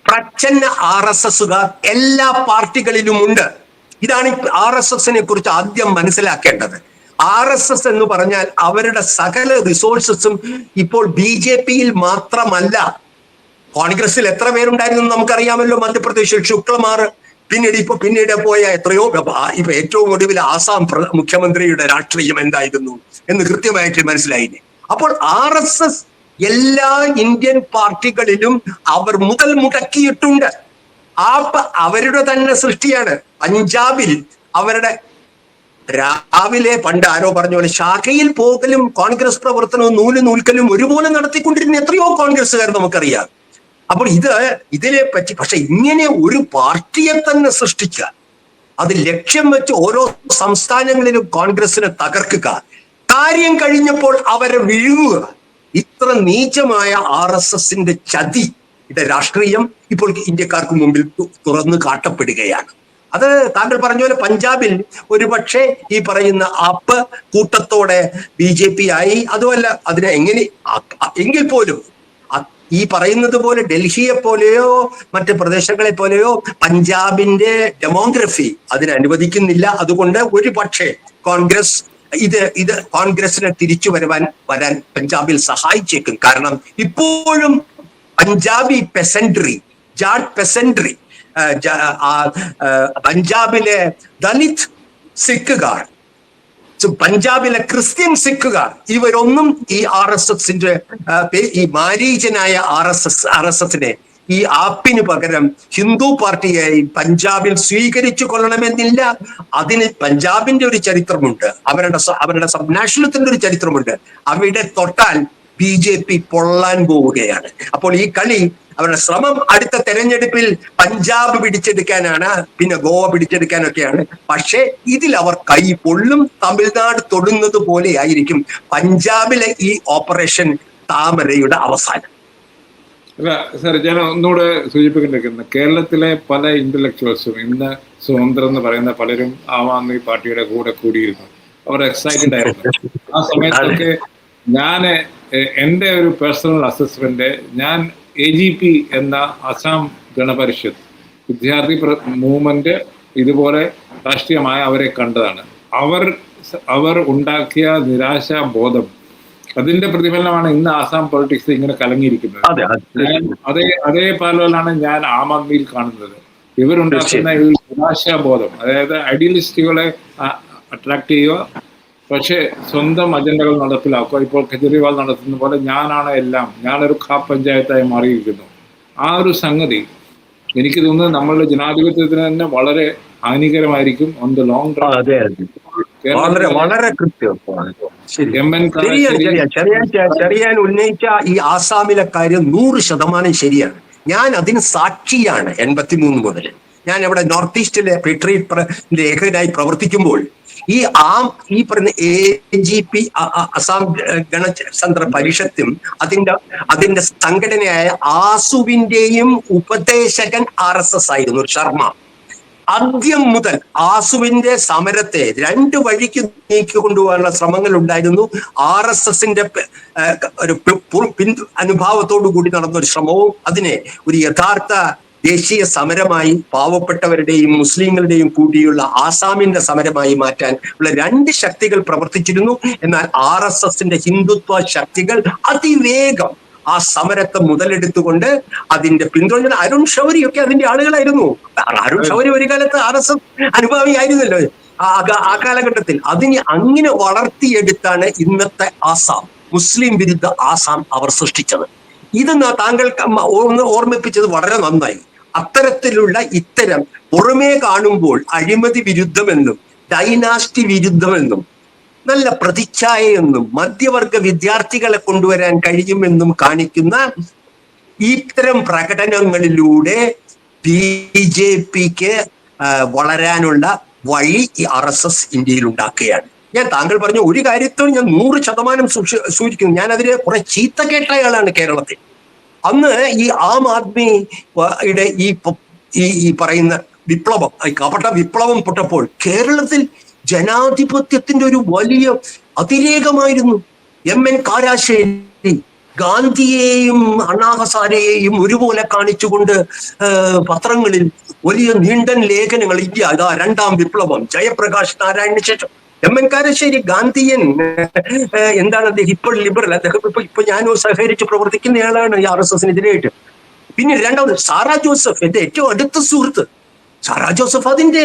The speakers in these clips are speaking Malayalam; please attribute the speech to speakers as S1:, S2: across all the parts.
S1: പ്രച്ഛന്ന RSSകാർ എല്ലാ പാർട്ടികളിലുമുണ്ട്. ഇതാണ് RSSനെ കുറിച്ച് ആദ്യം മനസ്സിലാക്കേണ്ടത്. RSS എന്ന് പറഞ്ഞാൽ അവരുടെ സകല റിസോഴ്സസും ഇപ്പോൾ BJPയിൽ മാത്രമല്ല. കോൺഗ്രസിൽ എത്ര പേരുണ്ടായിരുന്നു നമുക്കറിയാമല്ലോ. മധ്യപ്രദേശിൽ ശുക്ലമാർ, പിന്നീട് പോയ എത്രയോ, ഇപ്പൊ ഏറ്റവും ഒടുവിൽ ആസാം മുഖ്യമന്ത്രിയുടെ രാഷ്ട്രീയം എന്തായിരുന്നു എന്ന് കൃത്യമായിട്ട് മനസ്സിലായില്ലേ. അപ്പോൾ RSS എല്ലാ ഇന്ത്യൻ പാർട്ടികളിലും അവർ മുതൽ മുടക്കിയിട്ടുണ്ട്. അവരുടെ തന്നെ സൃഷ്ടിയാണ്. പഞ്ചാബിൽ അവരുടെ രാവിലെ പണ്ട് ആരോ പറഞ്ഞ പോലെ ശാഖയിൽ പോകലും കോൺഗ്രസ് പ്രവർത്തനവും നൂൽക്കലും ഒരുപോലെ നടത്തിക്കൊണ്ടിരുന്ന എത്രയോ കോൺഗ്രസ്സുകാർ നമുക്കറിയാം. അപ്പോൾ ഇതിനെ പറ്റി പക്ഷെ ഇങ്ങനെ ഒരു പാർട്ടിയെ തന്നെ സൃഷ്ടിക്കുക, അത് ലക്ഷ്യം വെച്ച് ഓരോ സംസ്ഥാനങ്ങളിലും കോൺഗ്രസിനെ തകർക്കുക, കാര്യം കഴിഞ്ഞപ്പോൾ അവരെ വിഴുങ്ങുക, ഇത്ര നീചമായ RSSന്റെ ചതിയുടെ രാഷ്ട്രീയം ഇപ്പോൾ ഇന്ത്യക്കാർക്ക് മുമ്പിൽ തുറന്നു കാട്ടപ്പെടുകയാണ്. അത് താങ്കൾ പറഞ്ഞ പോലെ പഞ്ചാബിൽ ഒരുപക്ഷെ ഈ പറയുന്ന ആപ്പ് കൂട്ടത്തോടെ BJP ആയി. അതുമല്ല അതിനെ എങ്കിൽ പോലും ഈ പറയുന്നത് പോലെ ഡൽഹിയെ പോലെയോ മറ്റ് പ്രദേശങ്ങളെ പോലെയോ പഞ്ചാബിന്റെ ഡെമോഗ്രഫി അതിനെ അനുവദിക്കുന്നില്ല. അതുകൊണ്ട് ഒരു പക്ഷേ കോൺഗ്രസ് ഇത് കോൺഗ്രസിനെ തിരിച്ചു വരാൻ പഞ്ചാബിൽ സഹായിച്ചേക്കും. കാരണം ഇപ്പോഴും പഞ്ചാബി പെസൻട്രി, ജാട്ട് പെസൻട്രി, പഞ്ചാബിലെ ദലിത് സിഖുകാർ, പഞ്ചാബിലെ ക്രിസ്ത്യൻ സിഖുകാർ, ഇവരൊന്നും ഈ RSSന്റെ ഈ മാരീചനായ RSSനെ ഈ ആപ്പിന് പകരം ഹിന്ദു പാർട്ടിയായി പഞ്ചാബിൽ സ്വീകരിച്ചു കൊള്ളണമെന്നില്ല. അതിന് പഞ്ചാബിന്റെ ഒരു ചരിത്രമുണ്ട്, അവരുടെ സബ് നാഷണലിസത്തിന്റെ ഒരു ചരിത്രമുണ്ട്. അവിടെ തൊട്ടാൽ BJP പൊള്ളാൻ പോവുകയാണ്. അപ്പോൾ ഈ കളി, അവരുടെ ശ്രമം അടുത്ത തെരഞ്ഞെടുപ്പിൽ പഞ്ചാബ് പിടിച്ചെടുക്കാനാണ്, പിന്നെ ഗോവ പിടിച്ചെടുക്കാനൊക്കെയാണ്. പക്ഷേ ഇതിൽ അവർ കൈ പൊള്ളും. തമിഴ്നാട് തൊടുന്നത് പോലെ ആയിരിക്കും പഞ്ചാബിലെ ഈ ഓപ്പറേഷൻ താമരയുടെ അവസാനം.
S2: അല്ല സാർ, ഞാൻ ഒന്നുകൂടെ സൂചിപ്പിക്കേണ്ടിരിക്കുന്നത്, കേരളത്തിലെ പല ഇന്റലക്ച്വൽസും ഇന്ന് സ്വതന്ത്രം എന്ന് പറയുന്ന പലരും ആം ആദ്മി പാർട്ടിയുടെ കൂടെ കൂടിയിരുന്നു. അവർ എക്സൈറ്റഡ് ആയിരുന്നു. ആ സമയത്തൊക്കെ ഞാൻ എൻ്റെ ഒരു പേഴ്സണൽ അസസ്മെന്റ്, ഞാൻ AGP എന്ന അസാം ഗണപരിഷത്ത് വിദ്യാർത്ഥി മൂവ്മെന്റ് ഇതുപോലെ രാഷ്ട്രീയമായി അവരെ കണ്ടതാണ്. അവർ ഉണ്ടാക്കിയ നിരാശാബോധം, അതിന്റെ പ്രതിഫലനമാണ് ഇന്ന് ആസാം പൊളിറ്റിക്സ് ഇങ്ങനെ കലങ്ങിയിരിക്കുന്നത്. അതേ പാലലാണ് ഞാൻ ആം ആദ്മിയിൽ കാണുന്നത്. ഇവരുണ്ടാക്കുന്ന ഈ നിരാശാബോധം, അതായത് ഐഡിയലിസ്റ്റുകളെ അട്രാക്ട് ചെയ്യുക, പക്ഷേ സ്വന്തം അജണ്ടകൾ നടപ്പിലാക്കുക. ഇപ്പോൾ കെജ്രിവാൾ നടത്തുന്ന പോലെ ഞാനാണ് എല്ലാം, ഞാനൊരു ഖാപ് പഞ്ചായത്തായി മാറിയിരിക്കുന്നു. ആ ഒരു സംഗതി എനിക്ക് തോന്നുന്നത് നമ്മളുടെ ജനാധിപത്യത്തിന് തന്നെ വളരെ ഹാനികരമായിരിക്കും ഓൺ ദ ലോങ് റൺ.
S1: വളരെ കൃത്യം. ചെറിയാൻ ഉന്നയിച്ച ഈ ആസാമിലെ കാര്യം 100% ശരിയാണ്. ഞാൻ അതിന് സാക്ഷിയാണ്. 83 മുതൽ ഞാൻ ഇവിടെ നോർത്ത് ഈസ്റ്റിലെ പെട്രീറ്റ് ലേഖകനായി പ്രവർത്തിക്കുമ്പോൾ ഈ പറയുന്ന AGP അസാം ഗണതന്ത്ര പരിഷത്തും അതിന്റെ സംഘടനയായ ആസുവിന്റെയും ഉപദേശകൻ RSS ആയിരുന്നു ശർമ്മ. ആദ്യം മുതൽ ആസുവിന്റെ സമരത്തെ 2 വഴിക്ക് നീക്കിക്കൊണ്ടുപോകാനുള്ള ശ്രമങ്ങൾ ഉണ്ടായിരുന്നു. RSSന്റെ ഒരു അനുഭാവത്തോടു കൂടി നടന്ന ഒരു ശ്രമവും അതിനെ ഒരു യഥാർത്ഥ ദേശീയ സമരമായി, പാവപ്പെട്ടവരുടെയും മുസ്ലിങ്ങളുടെയും കൂടിയുള്ള ആസാമിന്റെ സമരമായി മാറ്റാൻ ഉള്ള 2 ശക്തികൾ പ്രവർത്തിച്ചിരുന്നു. എന്നാൽ RSSന്റെ ഹിന്ദുത്വ ശക്തികൾ അതിവേഗം ആ സമരത്തെ മുതലെടുത്തുകൊണ്ട് അതിന്റെ പിന്തുണ, അരുൺ ഷൗരിയൊക്കെ അതിന്റെ ആളുകളായിരുന്നു. അരുൺ ഷൗരി ഒരു കാലത്ത് RSS അനുഭാവിയായിരുന്നല്ലോ ആ കാലഘട്ടത്തിൽ. അതിനെ അങ്ങനെ വളർത്തിയെടുത്താണ് ഇന്നത്തെ ആസാം, മുസ്ലിം വിരുദ്ധ ആസാം അവർ സൃഷ്ടിച്ചത്. ഇത് താങ്കൾ ഓർമ്മിപ്പിച്ചത് വളരെ നന്നായി. അത്തരത്തിലുള്ള ഇത്തരം പുറമേ കാണുമ്പോൾ അഴിമതി വിരുദ്ധമെന്നും ഡൈനാസ്റ്റി വിരുദ്ധമെന്നും നല്ല പ്രതിച്ഛായയെന്നും മധ്യവർഗ വിദ്യാർത്ഥികളെ കൊണ്ടുവരാൻ കഴിയുമെന്നും കാണിക്കുന്ന ഇത്തരം പ്രകടനങ്ങളിലൂടെ BJPക്ക് വളരാനുള്ള വഴി ഈ RSS ഇന്ത്യയിൽ ഉണ്ടാക്കുകയാണ്. ഞാൻ താങ്കൾ പറഞ്ഞ ഒരു കാര്യത്തോട് ഞാൻ 100% സൂചിക്കുന്നു. ഞാൻ അതിന് കുറെ ചീത്ത കേട്ടയാളാണ് കേരളത്തിൽ. അന്ന് ഈ ആം ആദ്മിയുടെ ഈ പറയുന്ന വിപ്ലവം, കപട വിപ്ലവം പൊട്ടപ്പോൾ കേരളത്തിൽ ജനാധിപത്യത്തിന്റെ ഒരു വലിയ അതിരേകമായിരുന്നു. MN കാരാശ്ശേരി ഗാന്ധിയെയും അണ്ണാ ഹസാരെയെയും ഒരുപോലെ കാണിച്ചുകൊണ്ട് പത്രങ്ങളിൽ വലിയ നീണ്ടൻ ലേഖനങ്ങൾ, ഇന്ത്യ ഇതാ രണ്ടാം വിപ്ലവം, ജയപ്രകാശ് നാരായണന് ശേഷം. എം എൻ കാരശ്ശേരി ഗാന്ധിയൻ, എന്താണ് അദ്ദേഹം ഇപ്പോൾ ലിബറൽ, അദ്ദേഹം ഇപ്പൊ ഞാനും സഹകരിച്ച് പ്രവർത്തിക്കുന്നയാളാണ് ഈ RSSനെതിരായിട്ട്. പിന്നെ രണ്ടാമത് സാറാ ജോസഫ്, എന്റെ ഏറ്റവും അടുത്ത സുഹൃത്ത് സാറാ ജോസഫ്, അതിന്റെ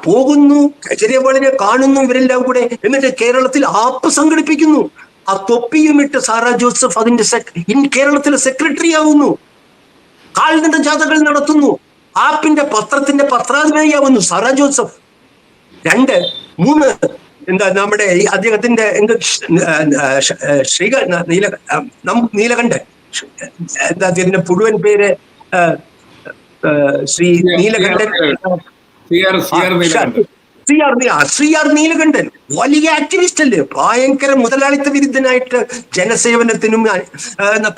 S1: പോകുന്നു, കേജ്രിവാളിനെ കാണുന്നു, ഇവരെല്ലാം കൂടെ, എന്നിട്ട് കേരളത്തിൽ ആപ്പ് സംഘടിപ്പിക്കുന്നു. ആ തൊപ്പിയുമിട്ട് സാറാ ജോസഫ് അതിന്റെ കേരളത്തിലെ സെക്രട്ടറി ആവുന്നു, കാൽനട ജാഥകൾ നടത്തുന്നു, ആപ്പിന്റെ പത്രത്തിന്റെ പത്രാധിപതിയാവുന്നു സാറാ ജോസഫ്. 2, 3 എന്താ നമ്മുടെ ഈ അദ്ദേഹത്തിന്റെ നീലകണ്ഠൻ, എന്താ അതിന്റെ മുഴുവൻ പേര്, ശ്രീ നീലകണ്ഠൻ, CR നീലകണ്ഠൻ വലിയ ആക്ടിവിസ്റ്റ് അല്ലേ, ഭയങ്കര മുതലാളിത്ത വിരുദ്ധനായിട്ട് ജനസേവനത്തിനും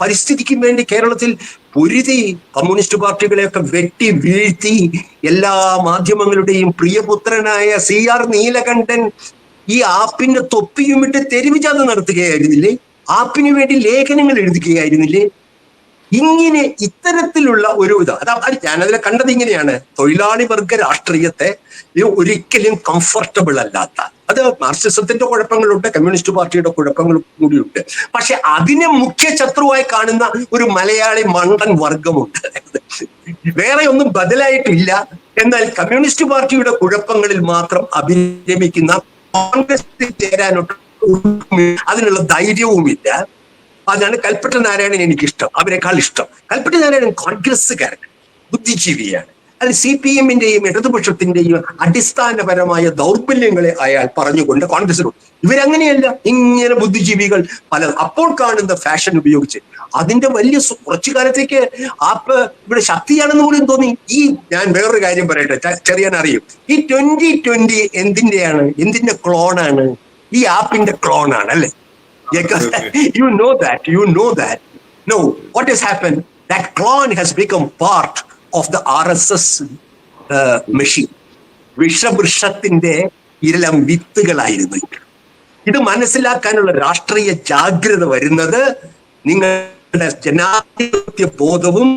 S1: പരിസ്ഥിതിക്കും വേണ്ടി കേരളത്തിൽ പൊരുതി കമ്മ്യൂണിസ്റ്റ് പാർട്ടികളെയൊക്കെ വെട്ടി വീഴ്ത്തി എല്ലാ മാധ്യമങ്ങളുടെയും പ്രിയപുത്രനായ CR നീലകണ്ഠൻ ഈ ആപ്പിന്റെ തൊപ്പിയുമിട്ട് തെരുവ് ജാഥ നടത്തുകയായിരുന്നില്ലേ? ആപ്പിന് വേണ്ടി ലേഖനങ്ങൾ എഴുതുകയായിരുന്നില്ലേ? ഇങ്ങനെ ഇത്തരത്തിലുള്ള ഒരു ഞാനതിനെ കണ്ടത് ഇങ്ങനെയാണ്, തൊഴിലാളി വർഗ രാഷ്ട്രീയത്തെ ഒരിക്കലും കംഫർട്ടബിൾ അല്ലാത്ത, അത് മാർക്സിസത്തിന്റെ കുഴപ്പങ്ങളുണ്ട്, കമ്മ്യൂണിസ്റ്റ് പാർട്ടിയുടെ കുഴപ്പങ്ങളും കൂടിയുണ്ട്. പക്ഷെ അതിനെ മുഖ്യ ശത്രുവായി കാണുന്ന ഒരു മലയാളി മണ്ടൻ വർഗമുണ്ട്. വേറെ ഒന്നും ബദലായിട്ടില്ല. എന്നാൽ കമ്മ്യൂണിസ്റ്റ് പാർട്ടിയുടെ കുഴപ്പങ്ങളിൽ മാത്രം അഭിരമിക്കുന്ന, കോൺഗ്രസിൽ ചേരാനുള്ള അതിനുള്ള ധൈര്യവുമില്ല. അതാണ് കൽപ്പറ്റ നാരായണൻ എനിക്കിഷ്ടം, അവരെക്കാൾ ഇഷ്ടം. കൽപ്പറ്റ നാരായണൻ കോൺഗ്രസ്സുകാരൻ, ബുദ്ധിജീവിയാണ്. അത് CPM-ന്റെയും ഇടതുപക്ഷത്തിന്റെയും അടിസ്ഥാനപരമായ ദൗർബല്യങ്ങളെ അയാൾ പറഞ്ഞുകൊണ്ട് കോൺഗ്രസിനോട്. ഇവരങ്ങനെയല്ല, ഇങ്ങനെ ബുദ്ധിജീവികൾ അപ്പോൾ കാണുന്ന ഫാഷൻ ഉപയോഗിച്ച് അതിന്റെ വലിയ കുറച്ചു കാലത്തേക്ക് ആപ്പ് ഇവിടെ ശക്തിയാണെന്ന് പോലും തോന്നി. ഞാൻ വേറൊരു കാര്യം പറയട്ടെ, ചെറിയാൻ അറിയും, ഈ 2020 എന്തിന്റെ ക്ലോണാണ്? ഈ ആപ്പിന്റെ ക്ലോണാണ് അല്ലേ? You know that. No, what has happened? That clone has become part of the RSS machine. വിഷവൃക്ഷത്തിന്റെ ഇരളം വിത്തുകളായിരുന്നു. ഇത് മനസ്സിലാക്കാനുള്ള രാഷ്ട്രീയ ജാഗ്രത വരുന്നത് നിങ്ങളുടെ ജനാധിപത്യ ബോധവും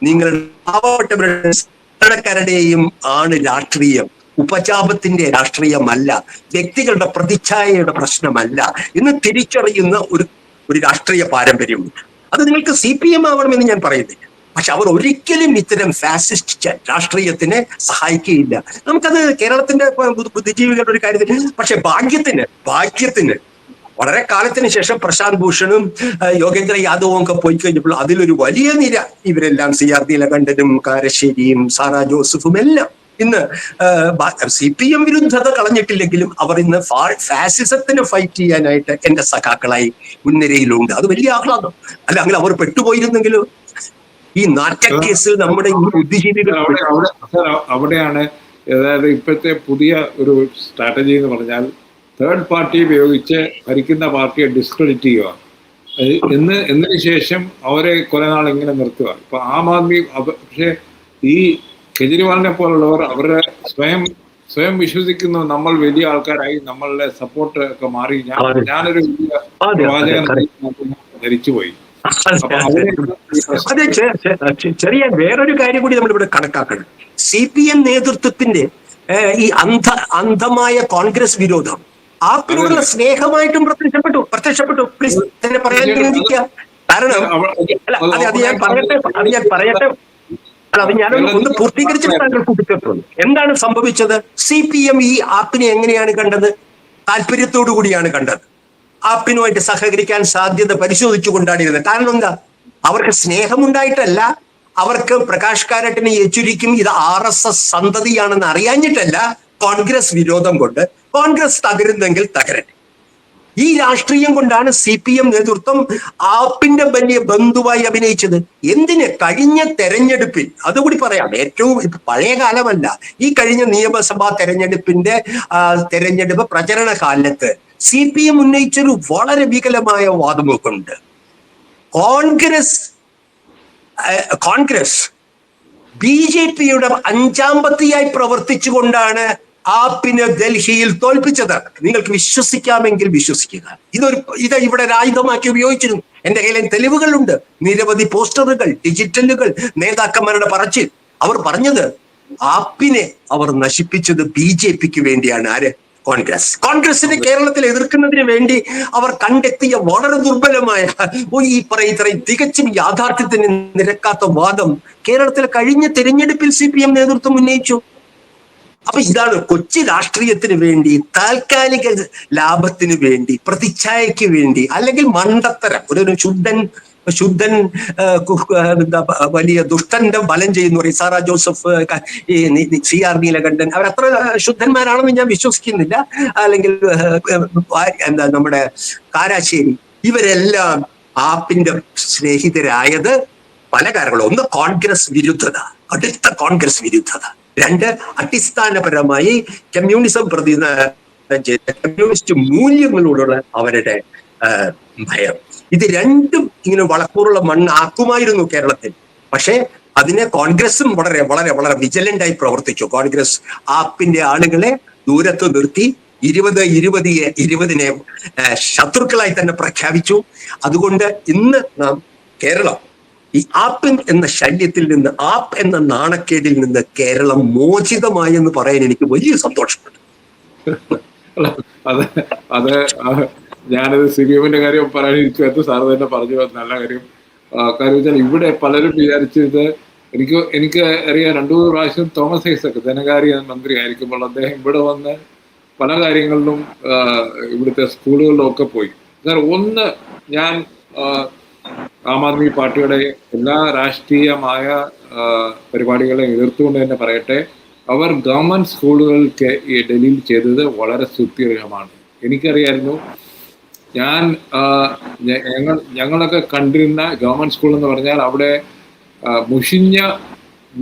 S1: നിങ്ങളുടെ പാവപ്പെട്ടവരുടെയും ആണ് രാഷ്ട്രീയം. ഉപചാപത്തിന്റെ രാഷ്ട്രീയമല്ല, വ്യക്തികളുടെ പ്രതിച്ഛായയുടെ പ്രശ്നമല്ല എന്ന് തിരിച്ചറിയുന്ന ഒരു രാഷ്ട്രീയ പാരമ്പര്യമുണ്ട്. അത് നിങ്ങൾക്ക് CPM ആവണമെന്ന് ഞാൻ പറയുന്നില്ല, പക്ഷെ അവർ ഒരിക്കലും ഇത്തരം ഫാസിസ്റ്റ് രാഷ്ട്രീയത്തിനെ സഹായിക്കുകയില്ല. നമുക്കത് കേരളത്തിന്റെ ബുദ്ധിജീവികളുടെ ഒരു കാര്യത്തിൽ, പക്ഷെ ഭാഗ്യത്തിന് വളരെ കാലത്തിന് ശേഷം പ്രശാന്ത് ഭൂഷണും യോഗേന്ദ്ര യാദവും ഒക്കെ പോയി കഴിഞ്ഞപ്പോൾ അതിലൊരു വലിയ നിര, ഇവരെല്ലാം CR നീലകണ്ഠനും കാരശ്ശേരിയും സാറാ ജോസഫും എല്ലാം ഇന്ന് CPM വിരുദ്ധത കളഞ്ഞിട്ടില്ലെങ്കിലും അവർ ഇന്ന് ഫാസിസത്തിന് ഫൈറ്റ് ചെയ്യാനായിട്ട് എന്റെ സഖാക്കളായി മുൻനിരയിലുണ്ട്. അത് വലിയ ആഹ്ലാദം. അല്ല, അങ്ങനെ അവർ പെട്ടുപോയിരുന്നെങ്കിലും ഈ നാറ്റക്കേസിൽ നമ്മുടെ ഈ ബുദ്ധിജീവികൾ
S2: അവിടെയാണ്. അതായത് ഇപ്പോഴത്തെ പുതിയ ഒരു സ്ട്രാറ്റജി എന്ന് പറഞ്ഞാൽ തേർഡ് പാർട്ടി ഉപയോഗിച്ച് ഭരിക്കുന്ന പാർട്ടിയെ ഡിസ്ക്രെഡിറ്റ് ചെയ്യുക, എന്നതിന് ശേഷം അവരെ കുറെ നാൾ ഇങ്ങനെ നിർത്തുക. ഇപ്പൊ ആം ആദ്മി, പക്ഷേ ഈ കെജ്രിവാളിനെ പോലുള്ളവർ അവരുടെ സ്വയം വിശ്വസിക്കുന്നു, നമ്മൾ വലിയ ആൾക്കാരായി, നമ്മളുടെ സപ്പോർട്ട് ഒക്കെ മാറി. ഞാനൊരു വലിയ പ്രവാചകൻ ധരിച്ചുപോയി.
S1: അതെ, ചെറിയ വേറൊരു കാര്യം കൂടി നമ്മളിവിടെ കണക്കാക്കണം. CPM നേതൃത്വത്തിന്റെ ഈ അന്ധമായ കോൺഗ്രസ് വിരോധം ആപ്പിനോടുള്ള സ്നേഹമായിട്ടും പ്രത്യക്ഷപ്പെട്ടു. പ്ലീസ് തന്നെ പറയാൻ അനുവദിക്കുക. കാരണം അത് ഞാൻ പറയട്ടെ അത് ഞാനൊന്ന് പൂർത്തീകരിച്ചിട്ട് താങ്കൾ കൂട്ടിച്ചേർത്തുള്ളൂ. എന്താണ് സംഭവിച്ചത്? CPM ഈ ആപ്പിനെ എങ്ങനെയാണ് കണ്ടത്? താല്പര്യത്തോടു കൂടിയാണ് കണ്ടത്. ആപ്പിനുമായിട്ട് സഹകരിക്കാൻ സാധ്യത പരിശോധിച്ചുകൊണ്ടാണ് ഇരുന്നത്. കാരണം എന്താ? അവർക്ക് സ്നേഹമുണ്ടായിട്ടല്ല, അവർക്ക് പ്രകാശ് കാരാട്ടിനെ യെച്ചൂരിക്കും ഇത് RSS സന്തതിയാണെന്ന് അറിയാഞ്ഞിട്ടല്ല, കോൺഗ്രസ് വിരോധം കൊണ്ട്. കോൺഗ്രസ് തകരുന്നെങ്കിൽ തകരട്ടെ. ഈ രാഷ്ട്രീയം കൊണ്ടാണ് CPM നേതൃത്വം ആപ്പിന്റെ വലിയ ബന്ധുവായി അഭിനയിച്ചത്. എന്തിന്? കഴിഞ്ഞ തെരഞ്ഞെടുപ്പിൽ, അതുകൂടി പറയാം, ഏറ്റവും പഴയ കാലമല്ല, ഈ കഴിഞ്ഞ നിയമസഭാ തെരഞ്ഞെടുപ്പ് പ്രചരണ കാലത്ത് CPM ഉന്നയിച്ചൊരു വളരെ വികലമായ വാദമൊക്കെയുണ്ട്. കോൺഗ്രസ് BJPയുടെ അഞ്ചാമ്പത്തിയായി പ്രവർത്തിച്ചുകൊണ്ടാണ് ആപ്പിനെ ഡൽഹിയിൽ തോൽപ്പിച്ചത്. നിങ്ങൾക്ക് വിശ്വസിക്കാമെങ്കിൽ വിശ്വസിക്കുക. ഇത് ഇവിടെ ആയുധമാക്കി ഉപയോഗിച്ചിരുന്നു. എന്റെ കയ്യിൽ തെളിവുകളുണ്ട്, നിരവധി പോസ്റ്ററുകൾ, ഡിജിറ്റലുകൾ, നേതാക്കന്മാരുടെ പറച്ചിൽ. അവർ പറഞ്ഞത് ആപ്പിനെ അവർ നശിപ്പിച്ചത് BJPക്ക് വേണ്ടിയാണ്. ആര്? കോൺഗ്രസിനെ കേരളത്തിൽ എതിർക്കുന്നതിന് വേണ്ടി അവർ കണ്ടെത്തിയ വളരെ ദുർബലമായ ഈ ഇത്രയും തികച്ചും യാഥാർത്ഥ്യത്തിന് നിരക്കാത്ത വാദം കേരളത്തിലെ കഴിഞ്ഞ തെരഞ്ഞെടുപ്പിൽ CPM നേതൃത്വം ഉന്നയിച്ചു. അപ്പൊ ഇതാണ് കൊച്ചി രാഷ്ട്രീയത്തിന് വേണ്ടി, താൽക്കാലിക ലാഭത്തിന് വേണ്ടി, പ്രതിച്ഛായക്ക് വേണ്ടി, അല്ലെങ്കിൽ മണ്ടത്തരം, ഒരു ശുദ്ധൻ വലിയ ദുഷ്ടന്റെ ബലം ചെയ്യുന്നു പറയും. സാറാ ജോസഫ്, CR നീലകണ്ഠൻ, അവരത്ര ശുദ്ധന്മാരാണെന്ന് ഞാൻ വിശ്വസിക്കുന്നില്ല. അല്ലെങ്കിൽ നമ്മുടെ കാരാശ്ശേരി, ഇവരെല്ലാം ആപ്പിന്റെ സ്നേഹിതരായത് പല കാരണങ്ങളും. ഒന്ന്, കോൺഗ്രസ് വിരുദ്ധത, അടുത്ത കോൺഗ്രസ് വിരുദ്ധത. രണ്ട്, അടിസ്ഥാനപരമായി കമ്മ്യൂണിസം കമ്മ്യൂണിസ്റ്റ് മൂല്യങ്ങളോടുള്ള അവരുടെ ഭയം. ഇത് രണ്ടും ഇങ്ങനെ വളക്കൂറുള്ള മണ്ണാക്കുമായിരുന്നു കേരളത്തിൽ. പക്ഷെ അതിനെ കോൺഗ്രസും വളരെ വളരെ വളരെ വിജിലന്റായി പ്രവർത്തിച്ചു. കോൺഗ്രസ് ആപ്പിന്റെ ആളുകളെ ദൂരത്ത് നിർത്തി 20-20-20 ശത്രുക്കളായി തന്നെ പ്രഖ്യാപിച്ചു. അതുകൊണ്ട് ഇന്ന് നാം കേരളം ഈ ആപ്പ് എന്ന ശല്യത്തിൽ നിന്ന്, ആപ്പ് എന്ന നാണക്കേടിൽ നിന്ന് കേരളം മോചിതമായെന്ന് പറയാൻ എനിക്ക് വലിയ സന്തോഷമുണ്ട്.
S2: അത് ഞാനത് CPM കാര്യം പറയാനിരിക്കുവായിരുന്നു. സാറ് തന്നെ പറഞ്ഞു, നല്ല കാര്യം. കാര്യം വെച്ചാൽ ഇവിടെ പലരും വിചാരിച്ചത്, എനിക്ക് അറിയാം, 2 പ്രാവശ്യം തോമസ് ഐസക് ധനകാര്യ മന്ത്രി ആയിരിക്കുമ്പോൾ അദ്ദേഹം ഇവിടെ വന്ന് പല കാര്യങ്ങളിലും ഇവിടുത്തെ സ്കൂളുകളിലും ഒക്കെ പോയി. ഒന്ന്, ഞാൻ ആം ആദ്മി പാർട്ടിയുടെ എല്ലാ രാഷ്ട്രീയമായ പരിപാടികളെ എതിർത്തുകൊണ്ട് തന്നെ പറയട്ടെ, അവർ ഗവൺമെന്റ് സ്കൂളുകൾക്ക് ഡൽഹിയിൽ ചെയ്തത് വളരെ സുത്യർഹമാണ്. എനിക്കറിയായിരുന്നു, ഞങ്ങളൊക്കെ കണ്ടിരുന്ന ഗവൺമെന്റ് സ്കൂൾ എന്ന് പറഞ്ഞാൽ അവിടെ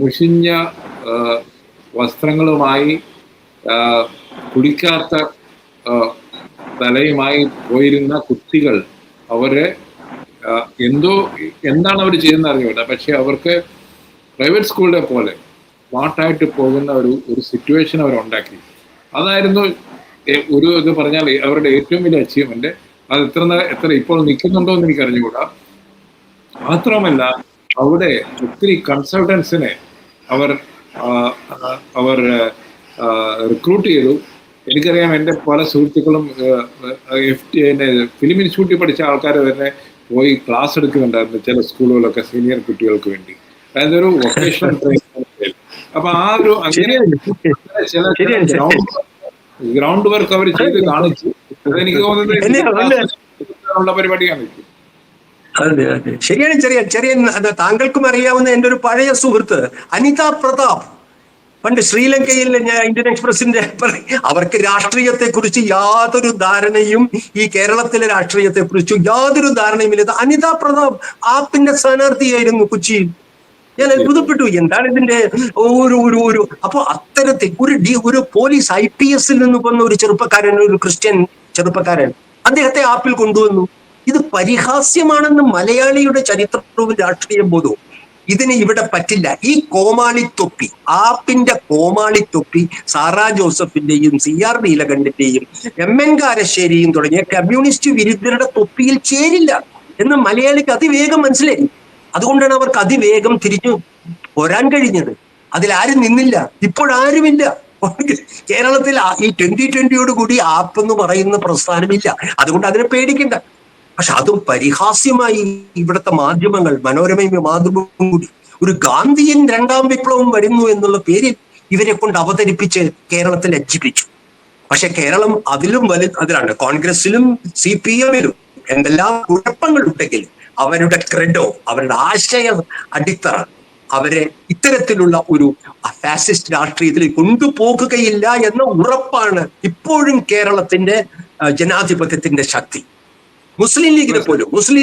S2: മുഷിഞ്ഞ വസ്ത്രങ്ങളുമായി കുടിക്കാത്ത തലയുമായി പോയിരുന്ന കുട്ടികൾ, അവരെ എന്താണ് അവർ ചെയ്യുന്നത് അറിഞ്ഞൂട. പക്ഷെ അവർക്ക് പ്രൈവറ്റ് സ്കൂളിലെ പോലെ സ്മാർട്ടായിട്ട് പോകുന്ന ഒരു സിറ്റുവേഷൻ അവർ ഉണ്ടാക്കി. അതായിരുന്നു ഇത് പറഞ്ഞാൽ അവരുടെ ഏറ്റവും വലിയ അച്ചീവ്മെന്റ്. അത് എത്ര ഇപ്പോൾ നിൽക്കുന്നുണ്ടോ എന്ന് എനിക്ക് അറിഞ്ഞുകൂടാ. മാത്രമല്ല, അവിടെ ഒത്തിരി കൺസൾട്ടൻസിനെ അവർ റിക്രൂട്ട് ചെയ്തു. എനിക്കറിയാം, എൻ്റെ പല സുഹൃത്തുക്കളും ഫിലിം ഇൻസ്റ്റിറ്റ്യൂട്ടിൽ പഠിച്ച ആൾക്കാർ തന്നെ പോയി ക്ലാസ് എടുക്കുന്നുണ്ടായിരുന്നു ചില സ്കൂളുകളൊക്കെ സീനിയർ കുട്ടികൾക്ക് വേണ്ടി. അതായത് ഒരു വൊക്കേഷണൽ ട്രെയിനിങ്. അപ്പൊ ആ ഒരു അങ്ങനെ ചില ഗ്രൗണ്ട് വർക്ക് അവർ ചെയ്ത് കാണിച്ചു. അതെനിക്ക് തോന്നുന്നത് പരിപാടിയാണ്.
S1: ശരിയാണ്. താങ്കൾക്കും അറിയാവുന്ന എൻ്റെ ഒരു പഴയ സുഹൃത്ത് അനിത പ്രതാപ്, പണ്ട് ശ്രീലങ്കയിൽ ഞാൻ ഇന്ത്യൻ എക്സ്പ്രസിന്റെ, അവർക്ക് രാഷ്ട്രീയത്തെ കുറിച്ച് യാതൊരു ധാരണയും, ഈ കേരളത്തിലെ രാഷ്ട്രീയത്തെ കുറിച്ച് യാതൊരു ധാരണയും ഇല്ല. അനിത പ്രതാപ് ആപ്പിന്റെ സ്ഥാനാർത്ഥിയായിരുന്നു കൊച്ചിയിൽ. ഞാൻ അത്ഭുതപ്പെട്ടു, എന്താണ് ഇതിന്റെ ഒരു അപ്പൊ അത്തരത്തിൽ ഒരു പോലീസ് IPS നിന്ന് വന്ന ഒരു ചെറുപ്പക്കാരൻ, ഒരു ക്രിസ്ത്യൻ ചെറുപ്പക്കാരൻ, അദ്ദേഹത്തെ ആപ്പിൽ കൊണ്ടുവന്നു. ഇത് പരിഹാസ്യമാണെന്ന് മലയാളിയുടെ ചരിത്രവും രാഷ്ട്രീയ ബോധവും. ഇതിന് ഇവിടെ പറ്റില്ല. ഈ കോമാളിത്തൊപ്പി, ആപ്പിന്റെ കോമാളിത്തൊപ്പി സാറാ ജോസഫിന്റെയും CR നീലകണ്ഠന്റെയും MN കാരശ്ശേരിയും തുടങ്ങിയ കമ്മ്യൂണിസ്റ്റ് വിരുദ്ധരുടെ തൊപ്പിയിൽ ചേരില്ല എന്ന് മലയാളിക്ക് അതിവേഗം മനസ്സിലായി. അതുകൊണ്ടാണ് അവർക്ക് അതിവേഗം തിരിഞ്ഞു പോരാൻ കഴിഞ്ഞത്. അതിലാരും നിന്നില്ല, ഇപ്പോഴാരുമില്ല. കേരളത്തിൽ ഈ 2020 കൂടി ആപ്പ് എന്ന് പറയുന്ന പ്രസ്ഥാനമില്ല. അതുകൊണ്ട് അതിനെ പേടിക്കണ്ട. പക്ഷെ അതും പരിഹാസ്യമായി ഇവിടുത്തെ മാധ്യമങ്ങൾ, മനോരമയും മാതൃഭൂമിയും കൂടി ഒരു ഗാന്ധിയൻ 2ാം വിപ്ലവം വരുന്നു എന്നുള്ള പേരിൽ ഇവരെ കൊണ്ട് അവതരിപ്പിച്ച് കേരളത്തിൽ ലജ്ജിപ്പിച്ചു. പക്ഷെ കേരളം അതിലും അതിലാണ്. കോൺഗ്രസിലും CPM-ലും എന്തെല്ലാം കുഴപ്പങ്ങളുണ്ടെങ്കിലും അവരുടെ ക്രെഡോ, അവരുടെ ആശയ അടിത്തറ അവരെ ഇത്തരത്തിലുള്ള ഒരു ഫാസിസ്റ്റ് രാഷ്ട്രീയത്തിൽ കൊണ്ടുപോകുകയില്ല എന്ന ഉറപ്പാണ് ഇപ്പോഴും കേരളത്തിന്റെ ജനാധിപത്യത്തിന്റെ ശക്തി. മുസ്ലിം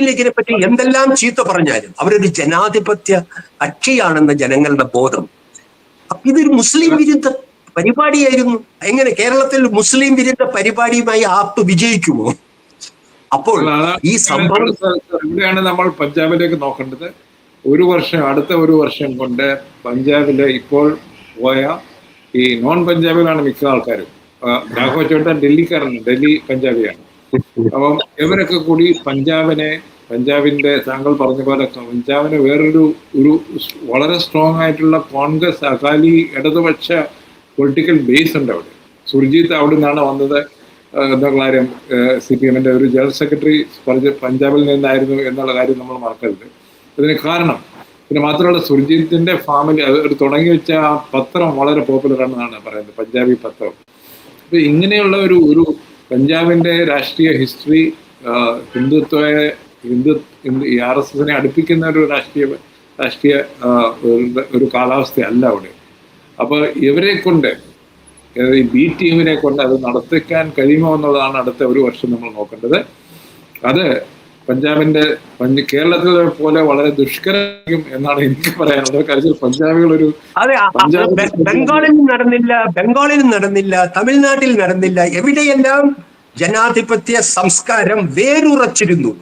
S1: ലീഗിനെ പറ്റി എന്തെല്ലാം ചീത്ത പറഞ്ഞാലും അവരൊരു ജനാധിപത്യ കക്ഷിയാണെന്ന ജനങ്ങളുടെ ബോധം. ഇതൊരു മുസ്ലിം വിരുദ്ധ പരിപാടിയായിരുന്നു. എങ്ങനെ കേരളത്തിൽ മുസ്ലിം വിരുദ്ധ പരിപാടിയുമായി ആപ്പ് വിജയിക്കുമോ? അപ്പോൾ ഈ സംഭവം
S2: ഇവിടെയാണ് നമ്മൾ പഞ്ചാബിലേക്ക് നോക്കേണ്ടത്. അടുത്ത ഒരു വർഷം കൊണ്ട് പഞ്ചാബിലെ ഇപ്പോൾ പോയ ഈ നോൺ പഞ്ചാബിലാണ് മിക്ക ആൾക്കാരും. രാഘവ ചോട്ടൻ ഡൽഹിക്കാരനാണ്, ഡൽഹി പഞ്ചാബിയാണ്. അപ്പം ഇവരൊക്കെ കൂടി പഞ്ചാബിനെ പഞ്ചാബിന്റെ താങ്കൾ പറഞ്ഞ പോലെ പഞ്ചാബിന് ഒരു വളരെ സ്ട്രോങ് ആയിട്ടുള്ള കോൺഗ്രസ് അകാലി ഇടതുപക്ഷ പൊളിറ്റിക്കൽ ബേസ് ഉണ്ട് അവിടെ. സുർജീത് അവിടെ നിന്നാണ് വന്നത് എന്നുള്ള കാര്യം, CPM-ന്റെ ഒരു ജനറൽ സെക്രട്ടറി പഞ്ചാബിൽ നിന്നായിരുന്നു എന്നുള്ള കാര്യം നമ്മൾ മറക്കരുത്. അതിന് കാരണം പിന്നെ മാത്രമല്ല സുർജീത്തിന്റെ ഫാമിലി അവർ തുടങ്ങി വെച്ച ആ പത്രം വളരെ പോപ്പുലർ ആണെന്നാണ് പറയുന്നത്, പഞ്ചാബി പത്രം. അപ്പൊ ഇങ്ങനെയുള്ള ഒരു പഞ്ചാബിന്റെ രാഷ്ട്രീയ ഹിസ്റ്ററി RSSനെ അടുപ്പിക്കുന്ന ഒരു രാഷ്ട്രീയ ഒരു കാലാവസ്ഥയല്ല അവിടെ. അപ്പൊ ഇവരെ കൊണ്ട് ഈ B ടീമിനെ കൊണ്ട് അത് നടത്തിക്കാൻ കഴിയുമോ എന്നുള്ളതാണ് അടുത്ത ഒരു വർഷം നമ്മൾ നോക്കേണ്ടത്. അത് കേരളത്തിലെ പോലെ വളരെ ദുഷ്കരം എന്നാണ് എനിക്ക് പറയാനുള്ളത്. കാര്യത്തിൽ പഞ്ചാബികൾ
S1: ബംഗാളിലും നടന്നില്ല, തമിഴ്നാട്ടിൽ നടന്നില്ല. എവിടെയെല്ലാം ജനാധിപത്യ സംസ്കാരം വേരുറച്ചിരുന്നു,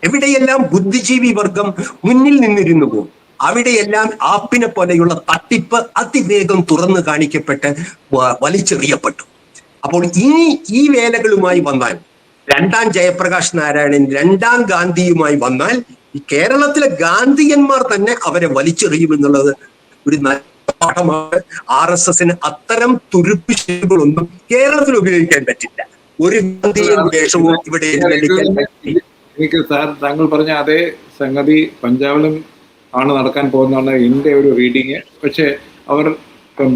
S1: എവിടെയെല്ലാം ബുദ്ധിജീവി വർഗം മുന്നിൽ നിന്നിരുന്നുവോ അവിടെയെല്ലാം ആപ്പിനെ പോലെയുള്ള തട്ടിപ്പ് അതിവേഗം തുറന്നു കാണിക്കപ്പെട്ട് വലിച്ചെറിയപ്പെട്ടു. അപ്പോൾ ഇനി ഈ വേലകളുമായി വന്നാൽ, രണ്ടാം ജയപ്രകാശ് നാരായണൻ രണ്ടാം ഗാന്ധിയുമായി വന്നാൽ ഈ കേരളത്തിലെ ഗാന്ധിയന്മാർ തന്നെ അവരെ വലിച്ചെറിയുമെന്നുള്ളത് ഒരു നല്ല പാഠമാണ്. RSSന് അത്തരം തുരുപ്പ് ശൈലികളൊന്നും കേരളത്തിൽ ഉപയോഗിക്കാൻ പറ്റില്ല. ഒരു ഗാന്ധിയൻ വേഷവും ഇവിടെ
S2: എനിക്ക് താങ്കൾ പറഞ്ഞ അതേ സംഗതി പഞ്ചാബിലും ആണ് നടക്കാൻ പോകുന്നതാണ് എൻ്റെ ഒരു റീഡിങ്. പക്ഷെ അവർ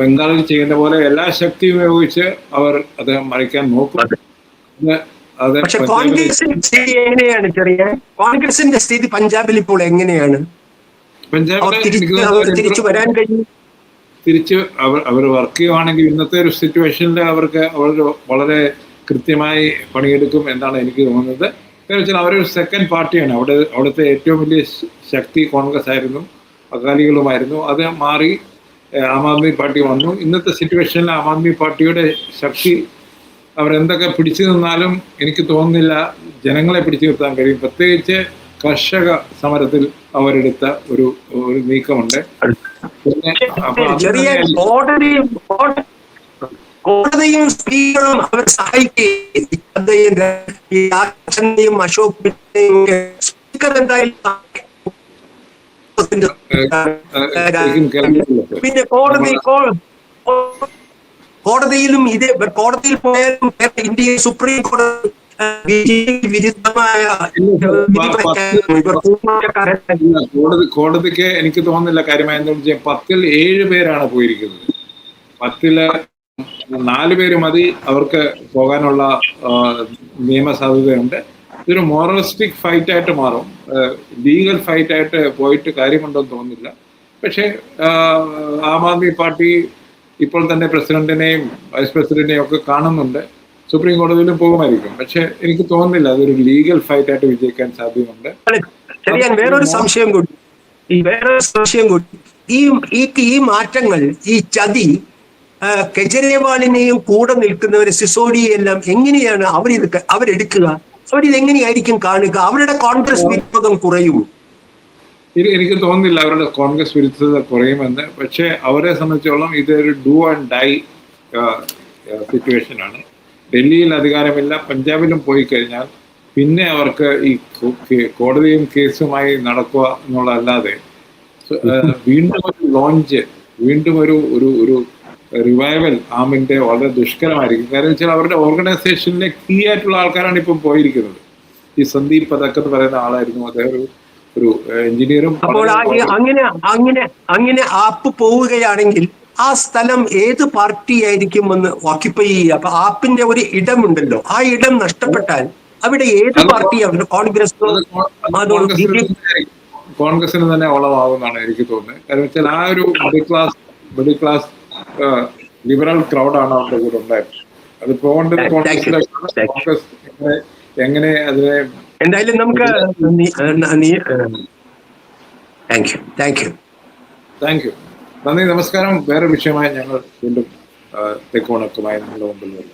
S2: ബംഗാളിൽ ചെയ്യുന്ന പോലെ എല്ലാ ശക്തിയും ഉപയോഗിച്ച് അവർ അത് മറിക്കാൻ നോക്കും.
S1: പക്ഷെ കോൺഗ്രസിന്റെ സ്ഥിതി എങ്ങനെയാണ്? കോൺഗ്രസിന്റെ സ്ഥിതി പഞ്ചാബിൽ ഇപ്പോൾ എങ്ങനെയാണ്? തിരിച്ചു വരാൻ കഴിയും?
S2: തിരിച്ച് അവർ വർക്ക് ചെയ്യുവാണെങ്കിൽ ഇന്നത്തെ ഒരു സിറ്റുവേഷനിൽ അവർക്ക് വളരെ കൃത്യമായി പണിയെടുക്കും എന്നാണ് എനിക്ക് തോന്നുന്നത്. എന്ന് വെച്ചാൽ അവരൊരു സെക്കൻഡ് പാർട്ടിയാണ്. അവിടുത്തെ ഏറ്റവും വലിയ ശക്തി കോൺഗ്രസ് ആയിരുന്നു, അകാലികളുമായിരുന്നു. അത് മാറി ആം ആദ്മി പാർട്ടി വന്നു. ഇന്നത്തെ സിറ്റുവേഷനിൽ ആം ആദ്മി പാർട്ടിയുടെ ശക്തി അവരെന്തൊക്കെ പിടിച്ചു നിന്നാലും എനിക്ക് തോന്നുന്നില്ല ജനങ്ങളെ പിടിച്ചു നിർത്താൻ കഴിയും. പ്രത്യേകിച്ച് കർഷക സമരത്തിൽ അവരെടുത്ത ഒരു നീക്കമുണ്ട്.
S1: കോടതിയും സ്ത്രീകളും അവരെ സഹായിക്കുകയും അശോക് പിന്നെ കോടതിയിലും കോടതിയിൽ പോയാലും ഇന്ത്യയിൽ സുപ്രീം കോടതി വിരുദ്ധമായ
S2: കോടതിക്ക് എനിക്ക് തോന്നുന്നില്ല കാര്യമായ 10-ൽ 7 പേരാണ് പോയിരിക്കുന്നത്. 10-ല് 4 പേര് മതി അവർക്ക് പോകാനുള്ള നിയമസാധ്യതയുണ്ട്. ഇതൊരു മോറലിസ്റ്റിക് ഫൈറ്റ് ആയിട്ട് മാറും, ലീഗൽ ഫൈറ്റ് ആയിട്ട് പോയിട്ട് കാര്യമുണ്ടെന്ന് തോന്നുന്നില്ല. പക്ഷേ ആം ആദ്മി പാർട്ടി ഇപ്പോൾ തന്നെ പ്രസിഡന്റിനെയും വൈസ് പ്രസിഡന്റിനെയും ഒക്കെ കാണുന്നുണ്ട്. സുപ്രീം കോടതിയിലും പോകുമായിരിക്കും. പക്ഷെ എനിക്ക് തോന്നുന്നില്ല അതൊരു ലീഗൽ ഫൈറ്റ് ആയിട്ട് വിജയിക്കാൻ സാധ്യതയുണ്ട്.
S1: വേറൊരു സംശയം കൂടി, ഈ മാറ്റങ്ങൾ, ഈ ചതി കെജ്രിവാളിനെയും കൂടെ നിൽക്കുന്നവരെ സിസോഡിയെല്ലാം എങ്ങനെയാണ് അവരെടുക്കുക? അവരിതെങ്ങനെയായിരിക്കും കാണുക? അവരുടെ കോൺഗ്രസ് വിരോധം കുറയും?
S2: എനിക്ക് തോന്നുന്നില്ല അവരുടെ കോൺഗ്രസ് വിരുദ്ധത കുറയുമെന്ന്. പക്ഷെ അവരെ സംബന്ധിച്ചോളം ഇതൊരു ഡു ആൻഡ് ഡൈ സിറ്റുവേഷൻ ആണ്. ഡൽഹിയിൽ അധികാരമില്ല, പഞ്ചാബിലും പോയി കഴിഞ്ഞാൽ പിന്നെ അവർക്ക് ഈ കോടതിയും കേസുമായി നടക്കുക എന്നുള്ളതല്ലാതെ വീണ്ടും ഒരു ലോഞ്ച്, വീണ്ടും ഒരു റിവൈവൽ ആമിന്റെ വളരെ ദുഷ്കരമായിരിക്കും. കാരണം വെച്ചാൽ അവരുടെ ഓർഗനൈസേഷനിലെ കീ ആയിട്ടുള്ള ആൾക്കാരാണ് ഇപ്പം പോയിരിക്കുന്നത്. ഈ സന്ദീപ് പതക് എന്ന് പറയുന്ന ആളായിരുന്നു, അദ്ദേഹം ഒരു എഞ്ചിനീയറും.
S1: അപ്പോൾ അങ്ങനെ ആപ്പ് പോവുകയാണെങ്കിൽ ആ സ്ഥലം ഏത് പാർട്ടി ആയിരിക്കും എന്ന് ഓക്യുപ്പൈ ചെയ്യുക? അപ്പൊ ആപ്പിന്റെ ഒരു ഇടമുണ്ടല്ലോ, ആ ഇടം നഷ്ടപ്പെട്ടാൽ അവിടെ ഏത് പാർട്ടിയാണ്?
S2: കോൺഗ്രസിന് തന്നെ ഓളമാകുമെന്നാണ് എനിക്ക് തോന്നുന്നത്. കാരണം വെച്ചാൽ ആ ഒരു മിഡിൽ ക്ലാസ് ലിബറൽ ക്രൗഡാണ് അവരുടെ കൂടെ ഉണ്ടായിരുന്നത്. അത് പോകേണ്ടത് കോൺഗ്രസ് എങ്ങനെ അതിനെ.
S1: എന്തായാലും നമുക്ക്
S2: താങ്ക് യു, നന്ദി, നമസ്കാരം. വേറെ വിഷയമായി ഞങ്ങൾ വീണ്ടും തെക്കോണക്കുമായി നിങ്ങളുടെ മുമ്പിൽ വരും.